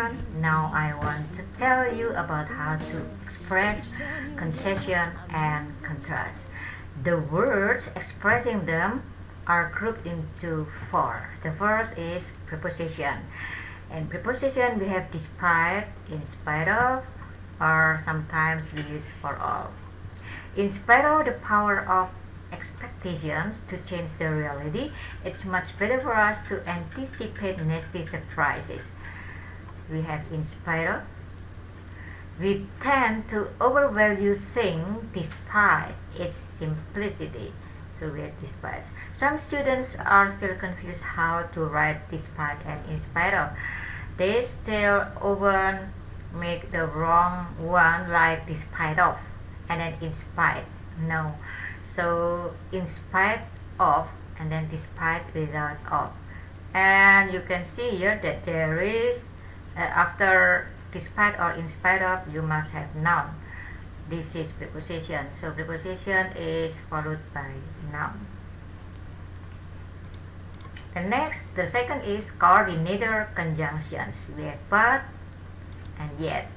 everyone. Now I want to tell you about how to express concession and contrast. The words expressing them are grouped into four. The first is preposition. In preposition we have despite, in spite of, or sometimes we use for all. In spite of the power of expectations to change the reality, it's much better for us to anticipate nasty surprises. We have in spite of. We tend to overvalue things despite its simplicity. So we have despite. Some students are still confused how to write despite and in spite of. They still often make the wrong one, like despite of and then in spite. No. So in spite of and then despite without of. And you can see here that there is after despite or in spite of you must have noun. This is preposition. So preposition is followed by noun. The second is coordinator conjunctions. We have but and yet.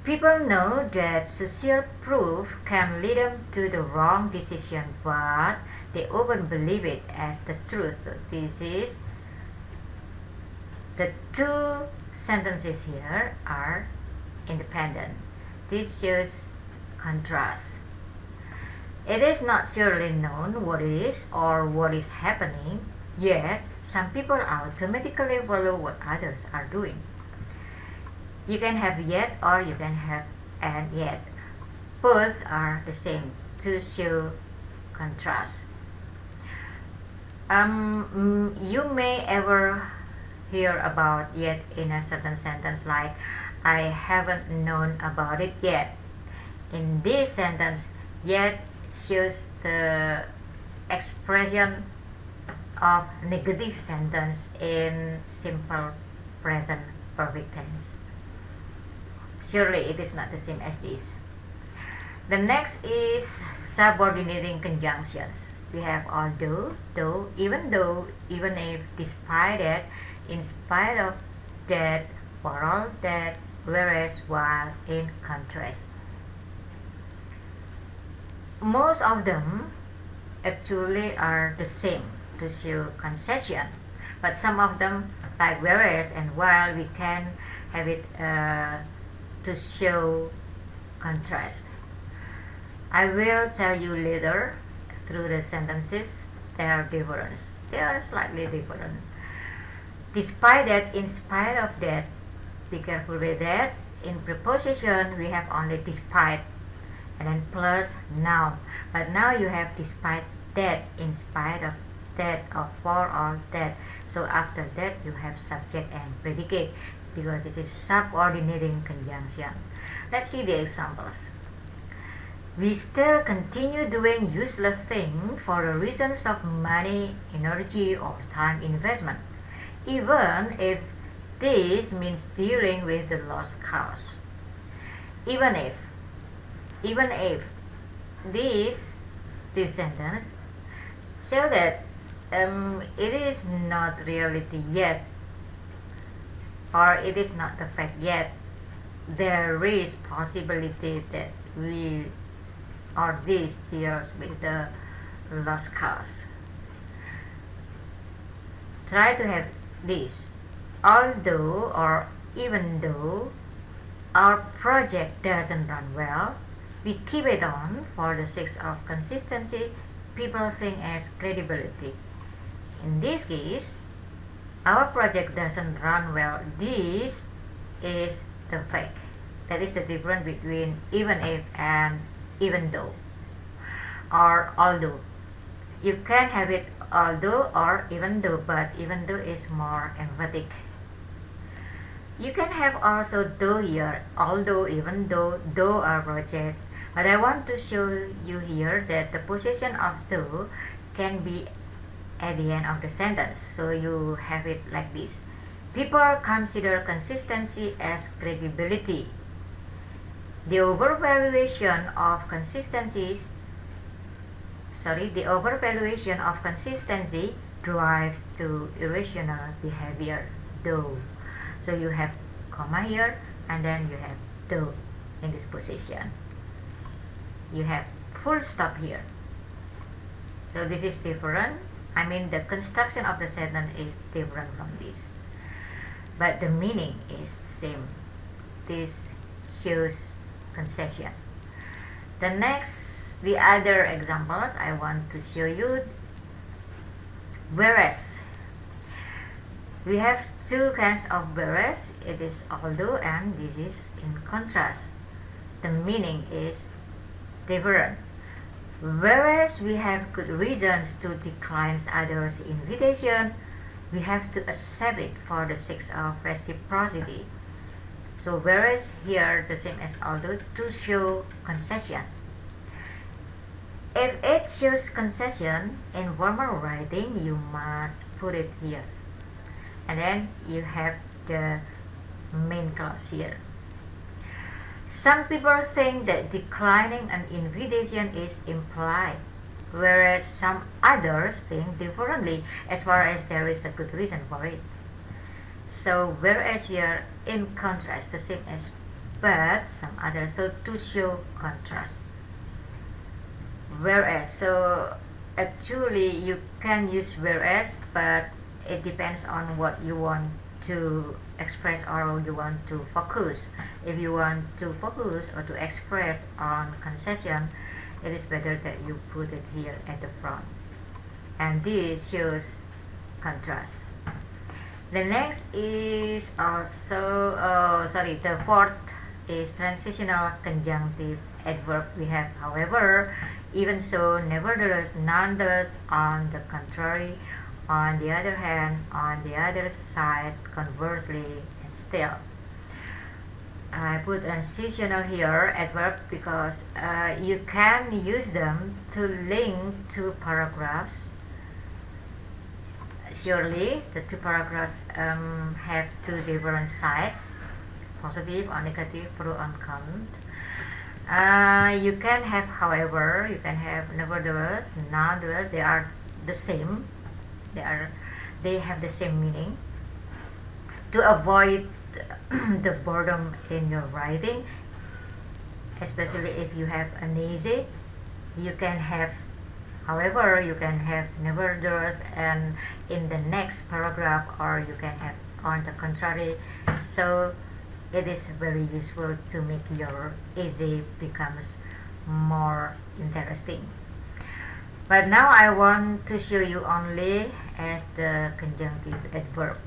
People know that social proof can lead them to the wrong decision, but they often believe it as the truth. So this is the two sentences here are independent. This shows contrast. It is not surely known what it is or what is happening, yet some people automatically follow what others are doing. You can have yet or you can have and yet. Both are the same to show contrast. You may ever hear about yet in a certain sentence, like I haven't known about it yet. In this sentence, yet shows the expression of negative sentence in simple present perfect tense. Surely it is not the same as this. The next is subordinating conjunctions. We have although, though, even if, despite that, in spite of that, for all that, whereas, while, in contrast. Most of them actually are the same to show concession, but some of them, like whereas and while, we can have it to show contrast. I will tell you later through the sentences their difference. They are slightly different. Despite that, in spite of that, be careful with that. In preposition we have only despite and then plus noun. But now you have despite that, in spite of that, or for all that. So after that you have subject and predicate, because this is subordinating conjunction. Let's see the examples. We still continue doing useless things for the reasons of money, energy, or time investment, even if this means dealing with the lost cause. Even if this sentence show that it is not reality yet, or it is not the fact yet, there is possibility that we or this deals with the lost cause. Try to have this. Although or even though our project doesn't run well, we keep it on for the sake of consistency, people think as credibility. In this case, our project doesn't run well. This is the fact. That is the difference between even if and even though, or although. You can have it although or even though, but even though is more emphatic. You can have also though here, although, even though our project. But I want to show you here that the position of though can be at the end of the sentence. So you have it like this. People consider consistency as credibility. The overvaluation of consistency drives to irrational behavior, though. So you have comma here, and then you have do in this position. You have full stop here. So this is different. I mean, the construction of the sentence is different from this, but the meaning is the same. This shows concession. The other examples I want to show you. Whereas, we have two kinds of whereas. It is although and this is in contrast. The meaning is different. Whereas we have good reasons to decline others' invitation, we have to accept it for the sake of reciprocity. So whereas here the same as although to show concession. If it shows concession in formal writing, you must put it here. And then you have the main clause here. Some people think that declining an invitation is implied, whereas some others think differently as far as there is a good reason for it. So whereas here in contrast, the same as but, some others, so to show contrast. Whereas, so actually you can use whereas, but it depends on what you want to express or you want to focus. If you want to focus or to express on concession, it is better that you put it here at the front. And this shows contrast. The next is also, the fourth is transitional conjunctive adverb. We have however, even so, nevertheless, nonetheless, on the contrary, on the other hand, on the other side, conversely, and still. I put transitional here, adverb, because you can use them to link two paragraphs. Surely, the two paragraphs have two different sides, positive or negative, pro and con. You can have however, you can have nevertheless, nonetheless, they are the same. They have the same meaning. To avoid the boredom in your writing, especially if you have an easy, you can have however, you can have nevertheless and in the next paragraph, or you can have on the contrary. So it is very useful to make your essay becomes more interesting. But now I want to show you only as the conjunctive adverb.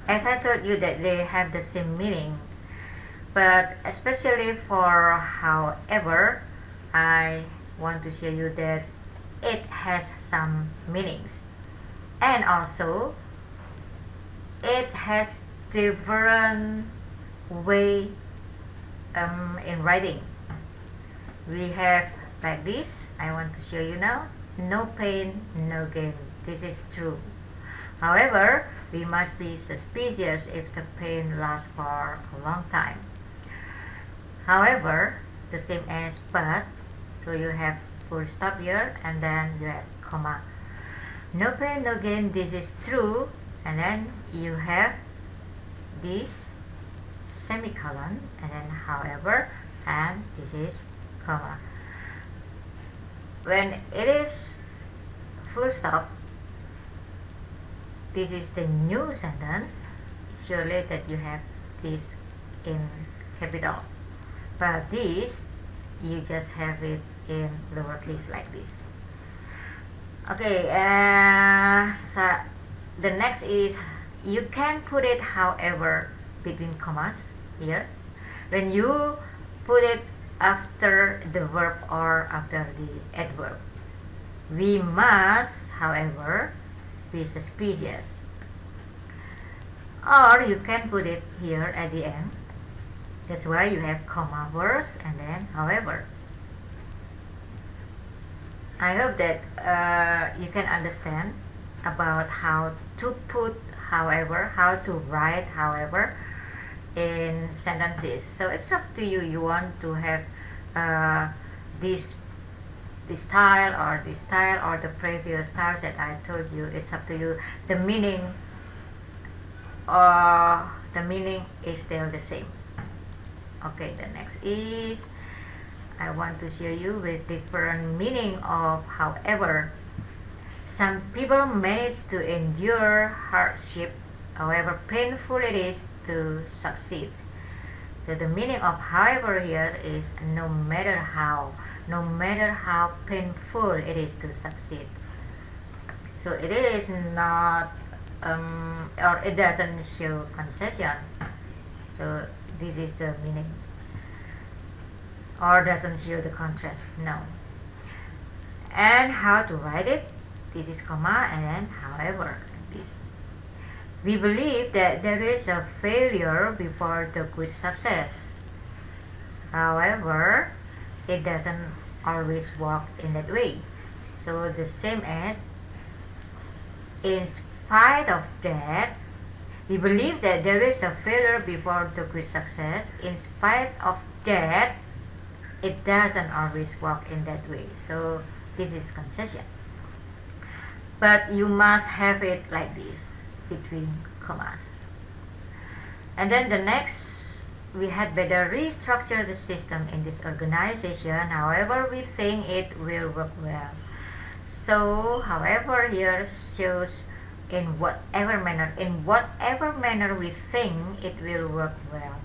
As I told you that they have the same meaning, but especially for however, I want to show you that it has some meanings, and also it has different way in writing. We have like this. I want to show you now. No pain, no gain. This is true. However, we must be suspicious if the pain lasts for a long time. However, the same as but, so you have full stop here and then you have comma. No pain, no gain, this is true, and then you have this semicolon and then however, and this is comma. When it is full stop, this is the new sentence. Surely that you have this in capital, but this you just have it in lowercase like this. Okay, so the next is you can put it however between commas here. When you put it after the verb or after the adverb, we must, however, be suspicious. Or you can put it here at the end. That's why you have comma first and then however. I hope that you can understand about how to put however, how to write however in sentences. So it's up to you. You want to have this style or the previous styles that I told you. It's up to you. The meaning or the meaning is still the same. Okay, the next is I want to show you with different meaning of however. Some people manage to endure hardship, however painful it is to succeed. So the meaning of however here is no matter how painful it is to succeed. So it is not or it doesn't show concession. So this is the meaning, or doesn't show the contrast. No. And how to write it? This is comma and then however, like this. We believe that there is a failure before the good success. However, it doesn't always work in that way. So the same as in spite of that, we believe that there is a failure before the great success. In spite of that, it doesn't always work in that way. So this is concession. But you must have it like this, between commas. And then the next, we had better restructure the system in this organization. However, we think it will work well. So, however, here shows in whatever manner we think it will work well.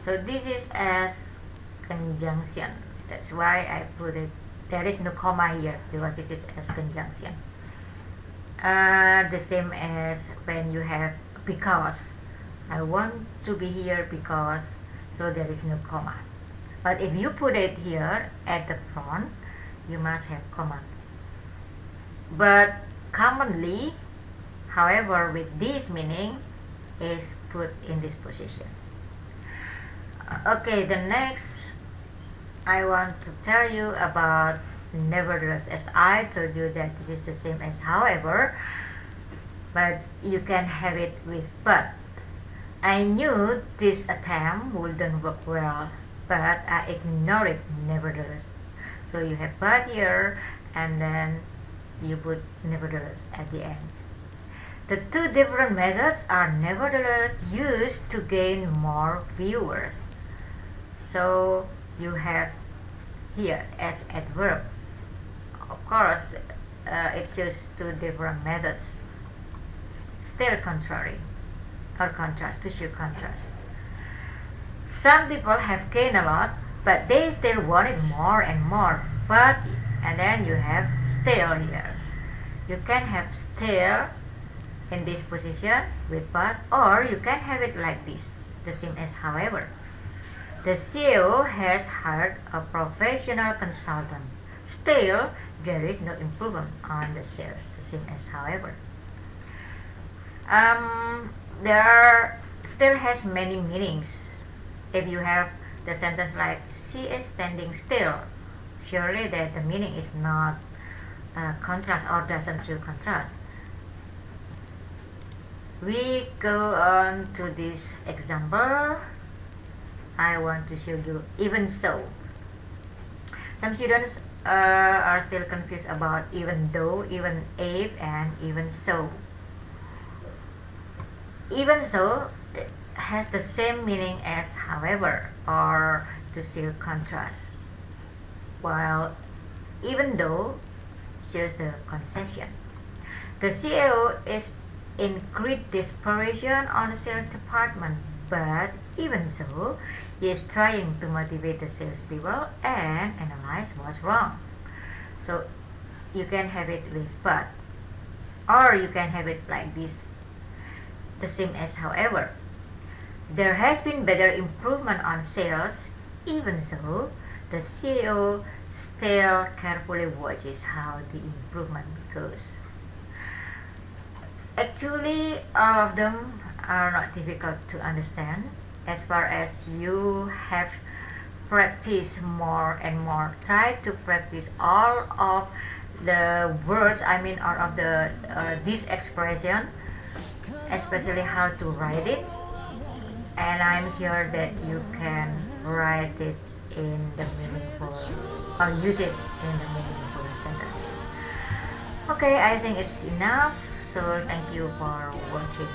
So this is as conjunction. That's why I put it, there is no comma here because this is as conjunction. The same as when you have because. I want to be here because, so there is no comma. But if you put it here at the front, you must have comma. But commonly, however, with this meaning is put in this position. Okay, the next I want to tell you about nevertheless. As I told you that this is the same as however, but you can have it with but. I knew this attempt wouldn't work well, but I ignored it nevertheless. So you have but here and then you put nevertheless at the end. The two different methods are nevertheless used to gain more viewers. So you have here as adverb. Of course, it shows two different methods. Still contrary or contrast, to show contrast. Some people have gained a lot, but they still wanted more and more. But, and then you have still here. You can have still in this position with but, or you can have it like this, the same as however. The CEO has hired a professional consultant. Still, there is no improvement on the sales, the same as however. There are still has many meanings. If you have the sentence like she is standing still, surely that the meaning is not contrast or doesn't show contrast. We go on to this example. I want to show you even so. Some students are still confused about even though, even if, and even so. Even so has the same meaning as however or to show contrast, while even though shows the concession. The CEO is in great desperation on the sales department, but even so, he is trying to motivate the salespeople and analyze what's wrong. So you can have it with but, or you can have it like this, the same as however. There has been better improvement on sales, even so, the CEO still carefully watches how the improvement goes. Actually, all of them are not difficult to understand as far as you have practiced more and more. Try to practice all of the words, all of the this expression, especially how to write it, and I'm sure that you can write it in the meaningful or use it in the meaningful sentences. Okay, I think it's enough, so thank you for watching.